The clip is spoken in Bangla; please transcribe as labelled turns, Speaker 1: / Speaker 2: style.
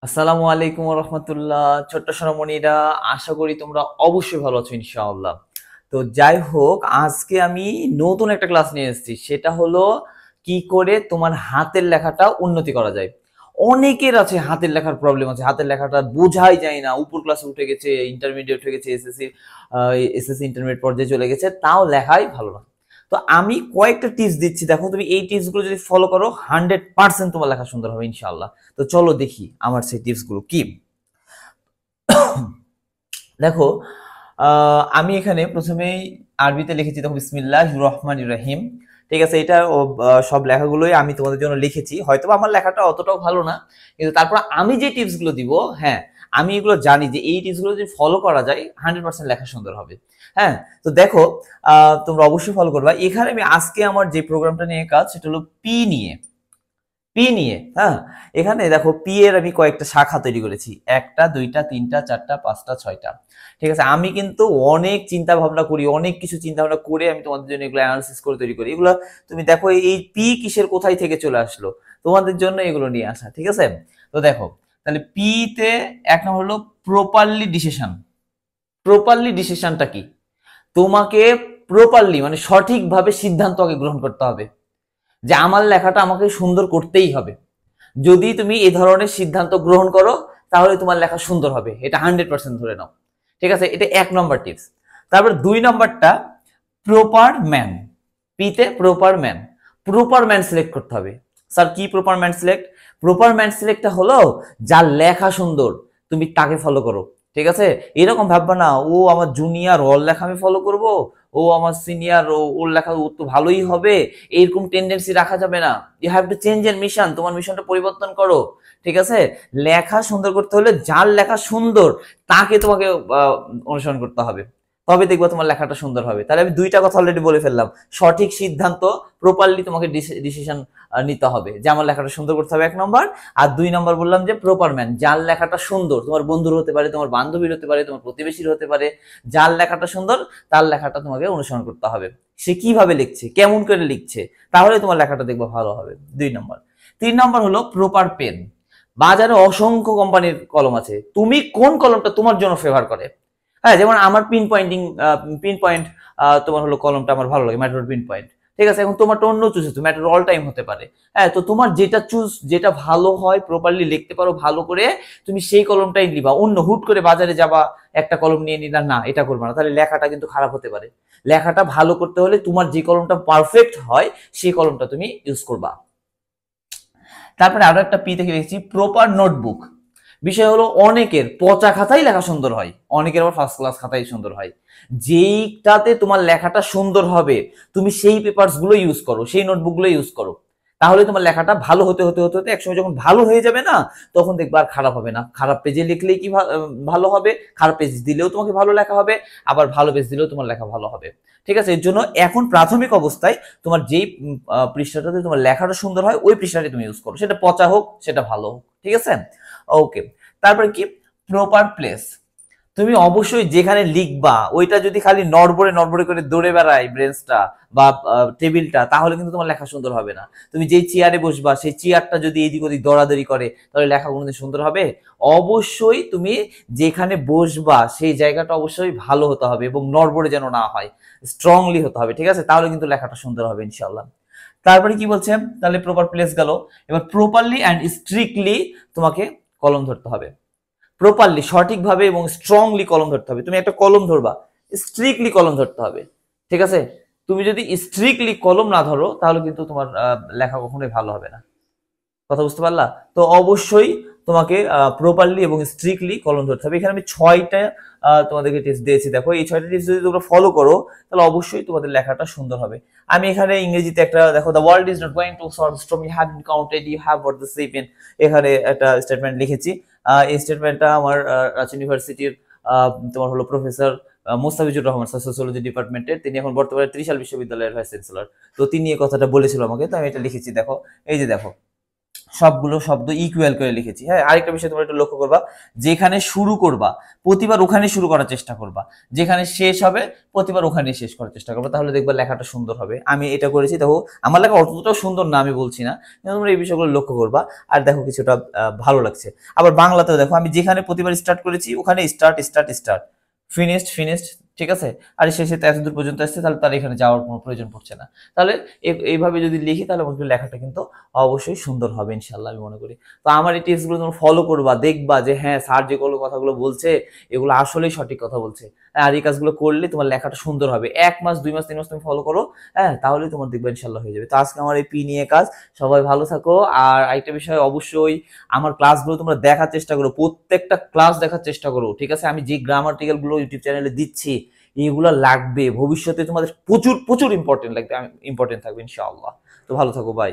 Speaker 1: আসসালামু আলাইকুম রহমতুল্লাহ। ছোট্ট সোনামণিরা, আশা করি তোমরা অবশ্যই ভালো আছো ইনশাআল্লাহ। তো যাই হোক, আজকে আমি নতুন একটা ক্লাস নিয়ে এসেছি। সেটা হলো কি করে তোমার হাতের লেখাটা উন্নতি করা যায়। অনেকের আছে হাতের লেখার প্রবলেম আছে, হাতের লেখাটা বোঝাই যায় না। উপর ক্লাসে উঠে গেছে, ইন্টারমিডিয়েট হয়ে গেছে, এসএসসি ইন্টারমিডিয়েট পর্যায়ে চলে গেছে, তাও লেখাই ভালো না। তো আমি কয়েকটা টিপস দিচ্ছি, দেখো তুমি এই টিপসগুলো যদি ফলো করো 100% তোমার লেখা সুন্দর হবে ইনশাআল্লাহ। তো চলো দেখি আমার সেই টিপসগুলো কি। দেখো, আমি এখানে প্রথমেই আরবিতে লিখেছি, দেখো বিসমিল্লাহির রহমানির রহিম। ঠিক আছে, এটা সব লেখাগুলোই আমি তোমাদের জন্য লিখেছি। হয়তো আমার লেখাটা অতটাও ভালো না, কিন্তু তারপর আমি যে টিপসগুলো দিব, হ্যাঁ, আমি এগুলো জানি যে এই টিপসগুলো যদি ফলো করা যায় 100% লেখা সুন্দর হবে। হ্যাঁ, তো দেখো, তোমরা অবশ্যই ফলো করবা। এখানে আমি আজকে আমার যে প্রোগ্রামটা নিয়ে কাজ, সেটা হলো পি নিয়ে। হ্যাঁ, এখানে দেখো পি এর আমি কয়েকটা শাখা তৈরি করেছি, একটা, দুইটা, তিনটা, চারটা, পাঁচটা, ছয়টা। ঠিক আছে, আমি কিন্তু অনেক চিন্তা ভাবনা করি, অনেক কিছু চিন্তা ভাবনা করে আমি তোমাদের জন্য এগুলো অ্যানালিসিস করে তৈরি করি। এগুলো তুমি দেখো, এই পি কিসের কোথায় থেকে চলে আসলো, তোমাদের জন্য এগুলো নিয়ে আসা। ঠিক আছে, তো দেখো, তাহলে পি তে এক নম্বর হলো প্রপারলি ডিসিশন। প্রপারলি ডিসিশনটা কি? তোমাকে প্রপারলি মানে সঠিকভাবে সিদ্ধান্ত আগে গ্রহণ করতে হবে যে আমার লেখাটা আমাকে সুন্দর করতেই হবে। যদি তুমি এই ধরনের সিদ্ধান্ত গ্রহণ করো, তাহলে তোমার লেখা সুন্দর হবে, এটা 100% ধরে নাও। ঠিক আছে, এটা এক নম্বর টিপস। তারপর দুই নম্বরটা, প্রপার ম্যান। পিতে proper man, proper man select করতে হবে। স্যার কি proper man select? Proper man সিলেক্টটা হলো যার লেখা সুন্দর, তুমি তাকে ফলো করো। ঠিক আছে, এরকম ভাববা না ও আমার জুনিয়র, ওর লেখা আমি ফলো করব, ও আমার সিনিয়র, ওর লেখা ও তো ভালোই হবে, এরকম টেন্ডেন্সি রাখা যাবে না। ইউ হ্যাভ টু চেঞ্জ এর মিশন, তোমার মিশনটা পরিবর্তন করো। ঠিক আছে, লেখা সুন্দর করতে হলে যার লেখা সুন্দর তাকে তোমাকে অনুসরণ করতে হবে, তবে দেখবো তোমার লেখাটা সুন্দর হবে। তাহলে আমি দুইটা কথা অলরেডি বলে ফেললাম। সঠিক সিদ্ধান্ত, প্রপারলি তোমাকে ডিসিশন নিতে হবে যে আমার লেখাটা সুন্দর করতে হবে, এক নম্বর। আর দুই নম্বর বললাম যে প্রপার ম্যান, যার লেখাটা সুন্দর, তোমার বন্ধুর হতে পারে, তোমার বান্ধবীর হতে পারে, তোমার প্রতিবেশীর হতে পারে, যার লেখাটা সুন্দর তার লেখাটা তোমাকে অনুসরণ করতে হবে। সে কিভাবে লিখছে, কেমন করে লিখছে, তাহলে তোমার লেখাটা দেখবো ভালো হবে। দুই নম্বর। তিন নম্বর হলো প্রপার পেন। বাজারে অসংখ্য কোম্পানির কলম আছে, তুমি কোন কলমটা তোমার জন্য ফেভার করে। হ্যাঁ, যেমন আমার পিন পয়েন্ট তোমার হলো কলমটা আমার ভালো লাগে, ম্যাটার পিন পয়েন্ট। ঠিক আছে, এখন তোমারটা অন্য চুজ হতো, ম্যাটার অল টাইম হতে পারে। হ্যাঁ, তো তোমার যেটা চুজ, যেটা ভালো হয়, প্রপারলি লিখতে পারো ভালো করে, তুমি সেই কলমটাই নিবা। অন্য হুট করে বাজারে যাবা, একটা কলম নিয়ে নিলা, না এটা করবে না, তাহলে লেখাটা কিন্তু খারাপ হতে পারে। লেখাটা ভালো করতে হলে তোমার যে কলমটা পারফেক্ট হয় সেই কলমটা তুমি ইউজ করবা। তারপরে আরো একটা পি থেকে লিখেছি প্রপার নোটবুক। বিষয় হলো অনেকের পচা খাতাই লেখা সুন্দর হয়, অনেকের আবার ফার্স্ট ক্লাস খাতাই সুন্দর হয়। যেইটাতে তোমার লেখাটা সুন্দর হবে, তুমি সেই পেপারস গুলো ইউজ করো, সেই নোটবুক গুলো ইউজ করো। তাহলে তোমার লেখাটা ভালো হতে হতে হতে হতে একসময় যখন ভালো হয়ে যাবে না, তখন দেখবা আর খারাপ হবে না। খারাপ পেজে লিখলেই কি ভালো হবে, খারাপ পেজ দিলেও তোমাকে ভালো লেখা হবে, আবার ভালো পেজ দিলেও তোমার লেখা ভালো হবে। ঠিক আছে, এর জন্য এখন প্রাথমিক অবস্থায় তোমার যেই পৃষ্ঠাটাতে তোমার লেখাটা সুন্দর হয়, ওই পৃষ্ঠাটি তুমি ইউজ করো, সেটা পচা হোক সেটা ভালো হোক। ঠিক আছে, ওকে। তারপরে কি, প্রপার প্লেস। তুমি অবশ্যই যেখানে লিখবা ওইটা যদি খালি নড়বড়ে নড়বড়ে করে দৌড়ে বেড়ায় ব্রেঞ্চটা বা টেবিলটা, তাহলে কিন্তু তোমার লেখা সুন্দর হবে না। তুমি যেই চেয়ারে বসবা সেই চেয়ারটা যদি এদিক ওদিক দৌড়াদৌড়ি করে, তাহলে লেখা কোনোদিন সুন্দর হবে? অবশ্যই তুমি যেখানে বসবা সেই জায়গাটা অবশ্যই ভালো হতে হবে এবং নড়বড়ে যেন না হয়, স্ট্রংলি হতে হবে। ঠিক আছে, তাহলে কিন্তু লেখাটা সুন্দর হবে ইনশাল্লাহ। তারপরে কি বলছে, তাহলে প্রপার প্লেস গেল। এবার প্রপারলি অ্যান্ড স্ট্রিক্টলি তোমাকে কলম ধরতে হবে। প্রপারলি, সঠিকভাবে এবং স্ট্রংলি কলম ধরতে হবে। তুমি একটা কলম ধরবা, স্ট্রিক্টলি কলম ধরতে হবে। ঠিক আছে, তুমি যদি স্ট্রিক্টলি কলম না ধরো, তাহলে কিন্তু তোমার লেখা কখনোই ভালো হবে না। কথা বুঝতে পারলা? তো অবশ্যই তোমাকে প্রপারলি এবং স্ট্রিক্টলি কলম ধরতে হবে। এখানে আমি 6টা তোমাদেরকে টিপস দিয়েছি। দেখো, এই 6টা টিপস যদি তোমরা ফলো করো, তাহলে অবশ্যই তোমাদের লেখাটা সুন্দর হবে। আমি এখানে ইংরেজিতে একটা, দেখো, the world is not going to solve storm, you have counted, you have what the save in, এখানে একটা স্টেটমেন্ট লিখেছি। এই স্টেটমেন্টটা আমার রাজশাহী ইউনিভার্সিটির তোমার হলো প্রফেসর মোস্তাফিজুর রহমান, সোসিওলজি ডিপার্টমেন্টের, তিনি এখন বর্তমানে ত্রিশাল বিশ্ববিদ্যালয়ের ভাইস চ্যান্সেলর। তো তিনি এই কথাটা বলেছিল আমাকে, তো আমি এটা লিখেছি। দেখো, এই যে দেখো, সবগুলো শব্দ ইকুয়াল করে লিখেছি। হ্যাঁ, আরেকটা বিষয় তোমরা একটু লক্ষ্য করবা, যেখানে শুরু করবা প্রতিবার ওখানে শুরু করার চেষ্টা করবা, যেখানে শেষ হবে প্রতিবার ওখানে শেষ করার চেষ্টা করবা, তাহলে দেখবা লেখাটা সুন্দর হবে। আমি এটা করেছি, দেখো আমার লেখা অতটাও সুন্দর না আমি বলছি না, কিন্তু তোমরা এই বিষয়গুলো লক্ষ্য করবা আর দেখো কিছুটা ভালো লাগছে। আবার বাংলাতেও দেখো, আমি যেখানে প্রতিবার স্টার্ট করেছি ওখানে start start start, finished finished, ঠিক আছে। আর শেষে তো এতদূর পর্যন্ত আসছে, তাহলে তার এখানে যাওয়ার কোনো প্রয়োজন পড়ছে না। তাহলে এইভাবে যদি লিখি তাহলে মনে করি লেখাটা কিন্তু অবশ্যই সুন্দর হবে ইনশাল্লাহ, আমি মনে করি। তো আমার এই টিপসগুলো তোমরা ফলো করবা, দেখবা যে হ্যাঁ স্যার যেগুলো কথাগুলো বলছে এগুলো আসলেই সঠিক কথা বলছে। আর এই কাজগুলো করলে তোমার লেখাটা সুন্দর হবে। 1 মাস 2 মাস 3 মাস তুমি ফলো করো, হ্যাঁ, তাহলেই তোমার দেখবে ইনশাল্লাহ হয়ে যাবে। তো আজকে আমার এই পি নিয়ে কাজ। সবাই ভালো থাকো। আর আরেকটা বিষয়, অবশ্যই আমার ক্লাসগুলো তোমরা দেখার চেষ্টা করো, প্রত্যেকটা ক্লাস দেখার চেষ্টা করো, ঠিক আছে। আমি যে গ্রামাটিক্যাল গুলো ইউটিউব চ্যানেলে দিচ্ছি এগুলো লাগবে, ভবিষ্যতে তোমাদের প্রচুর প্রচুর ইম্পর্টেন্ট লাগবে, ইম্পর্টেন্ট থাকবে ইনশাআল্লাহ। তো ভালো থাকো, বাই।